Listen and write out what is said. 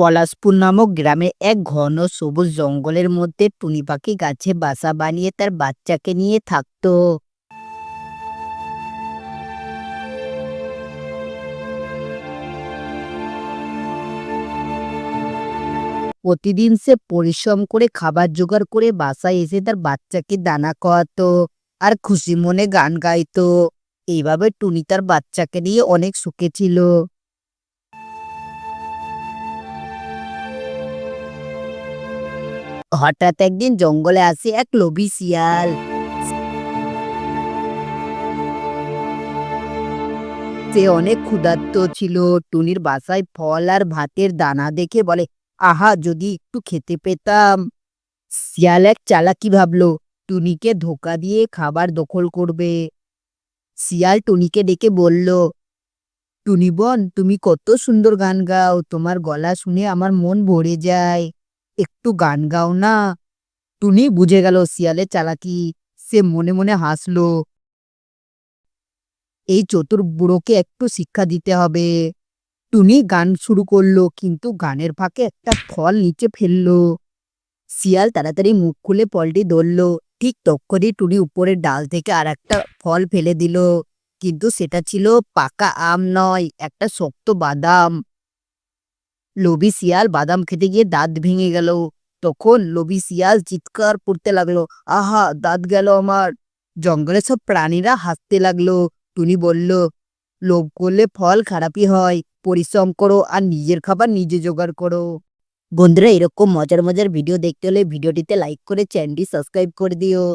পলাশপুর নামক গ্রামে এক ঘন সবুজ জঙ্গলের মধ্যে টুনি পাখি গাছে বাসা বানিয়ে তার বাচ্চাকে নিয়ে থাকতো। প্রতিদিন সে পরিশ্রম করে খাবার জোগাড় করে বাসায় এসে তার বাচ্চাকে দানা খাওয়াতো আর খুশি মনে গান গাইতো। এইভাবে টুনি তার বাচ্চাকে নিয়ে অনেক সুখে ছিল। হঠাৎ একদিন জঙ্গলে আসে এক লোভী শিয়াল। সে অনেক ক্ষুধার্ত ছিল। টুনির বাসায় ফল আর ভাতের দানা দেখে বলে, আহা যদি একটু খেতে পেতাম। শিয়াল এক চালাকি ভাবলো, টুনিকে ধোকা দিয়ে খাবার দখল করবে। শিয়াল টুনিকে ডেকে বলল, টুনি বোন, তুমি কত সুন্দর গান গাও, তোমার গলা শুনে আমার মন ভরে যায়, একটু গান গাও না। টুনি বুঝে গেল শিয়ালের চালাকি। সে মনে মনে হাসলো, এই চতুর বুড়োকে একটু শিক্ষা দিতে হবে। টুনি গান শুরু করলো, কিন্তু গানের ফাঁকে একটা ফল নিচে ফেললো। শিয়াল তাড়াতাড়ি মুখ খুলে ফলটি ধরলো। ঠিক তক্ষুনি টুনি উপরের ডাল থেকে আর একটা ফল ফেলে দিল, কিন্তু সেটা ছিল পাকা আম নয়, একটা শক্ত বাদাম। লোভী শিয়াল বাদাম খেতে গিয়ে দাঁত ভেঙে গেল। তখন লোভী শিয়াল চিৎকার করতে লাগলো, আহা দাঁত গেল আমার। জঙ্গলের সব প্রাণীরা হাসতে লাগলো। টুনি বলল, লোভ করলে ফল খারাপই হয়, পরিশ্রম করো আর নিজের খাবার নিজে জোগাড় করো। বন্ধুরা, এরকম মজার মজার ভিডিও দেখতে হলে ভিডিওটিতে লাইক করে চ্যানেলটি সাবস্ক্রাইব করে দিও।